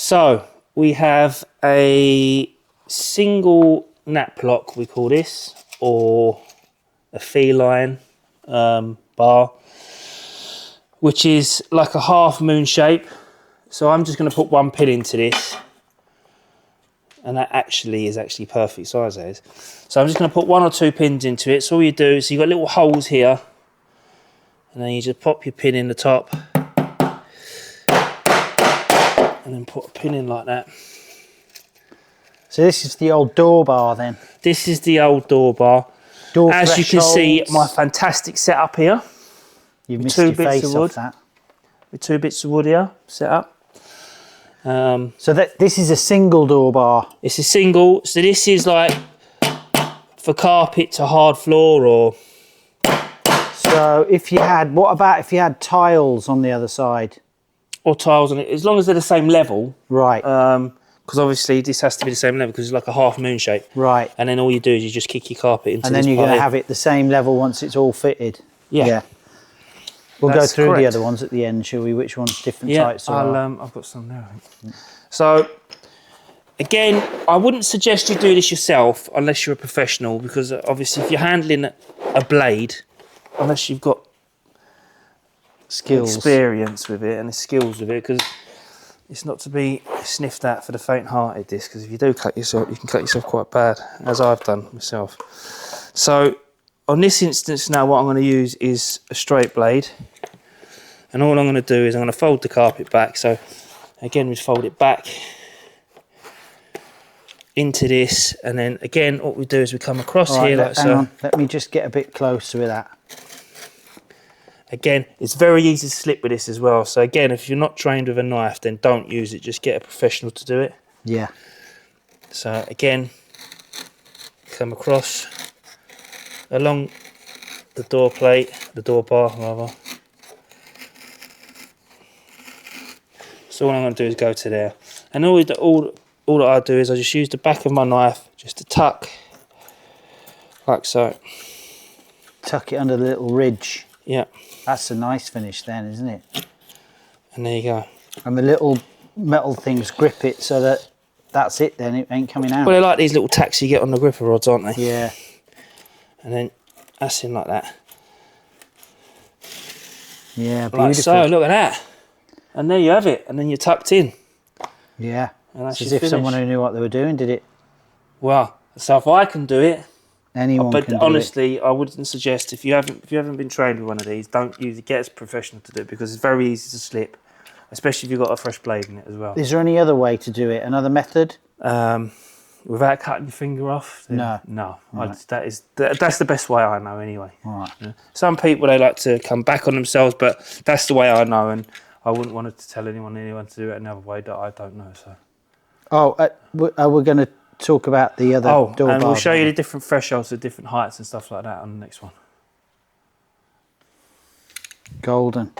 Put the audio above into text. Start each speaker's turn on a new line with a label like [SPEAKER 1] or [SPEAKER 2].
[SPEAKER 1] So we have a single nap block, we call this, or a feline bar, which is like a half moon shape. So I'm just going to put one pin into this, and that is actually perfect size, that is. So I'm just going to put 1 or 2 pins into it. So all you do is you've got little holes here, and then you just pop your pin in the top, and then put a pin in like that.
[SPEAKER 2] So this is the old door bar then?
[SPEAKER 1] This is the old door bar. As you can see, my fantastic setup here.
[SPEAKER 2] You've missed your face off that.
[SPEAKER 1] With 2 bits of wood here, set up.
[SPEAKER 2] So this is a single door bar?
[SPEAKER 1] It's a single, so this is like for carpet to hard floor or...
[SPEAKER 2] So if you had, what about if you had tiles on the other side?
[SPEAKER 1] Or tiles on it, as long as they're the same level.
[SPEAKER 2] Right.
[SPEAKER 1] Because obviously this has to be the same level because it's like a half moon shape.
[SPEAKER 2] Right.
[SPEAKER 1] And then all you do is you just kick your carpet into this.
[SPEAKER 2] And then you're going to have it the same level once it's all fitted.
[SPEAKER 1] Yeah.
[SPEAKER 2] We'll go through the other ones at the end, shall we? Which ones different types are?
[SPEAKER 1] I've got some there, I think. So, again, I wouldn't suggest you do this yourself unless you're a professional, because obviously if you're handling a blade, unless you've got experience with it and the skills with it, because it's not to be sniffed at for the faint-hearted, this, because if you do cut yourself, you can cut yourself quite bad, as I've done myself. So on this instance now, what I'm going to use is a straight blade, and all I'm going to do is I'm going to fold the carpet back. So again, we fold it back into this, and then again what we do is we come across here like so.
[SPEAKER 2] Hang on, let me just get a bit closer with that.
[SPEAKER 1] Again, it's very easy to slip with this as well. So again, if you're not trained with a knife, then don't use it. Just get a professional to do it.
[SPEAKER 2] Yeah.
[SPEAKER 1] So again, come across along the door plate, the door bar rather. So all I'm going to do is go to there. And all that I do is I just use the back of my knife just to tuck, like so.
[SPEAKER 2] Tuck it under the little ridge.
[SPEAKER 1] Yeah.
[SPEAKER 2] That's a nice finish then, isn't it?
[SPEAKER 1] And there you go.
[SPEAKER 2] And the little metal things grip it so that that's it then, it ain't coming out.
[SPEAKER 1] Well, they're like these little tacks you get on the gripper rods, aren't they?
[SPEAKER 2] Yeah.
[SPEAKER 1] And then that's in like that.
[SPEAKER 2] Yeah, beautiful.
[SPEAKER 1] Like so, look at that. And there you have it. And then you're tucked in.
[SPEAKER 2] Yeah.
[SPEAKER 1] And that's
[SPEAKER 2] as if someone who knew what they were doing did it.
[SPEAKER 1] Well, so if I can do it,
[SPEAKER 2] anyone can do it.
[SPEAKER 1] But honestly, I wouldn't suggest, if you haven't been trained with one of these, don't use it. Get a professional to do it, because it's very easy to slip, especially if you've got a fresh blade in it as well.
[SPEAKER 2] Is there any other way to do it? Another method?
[SPEAKER 1] Without cutting your finger off?
[SPEAKER 2] No.
[SPEAKER 1] No.
[SPEAKER 2] Right.
[SPEAKER 1] That's the best way I know anyway.
[SPEAKER 2] All right.
[SPEAKER 1] Yeah. Some people, they like to come back on themselves, but that's the way I know, and I wouldn't want to tell anyone to do it another way that I don't know. So.
[SPEAKER 2] Oh, we're going to talk about the other door bar.
[SPEAKER 1] And we'll show you the different thresholds of different heights and stuff like that on the next one.
[SPEAKER 2] Golden.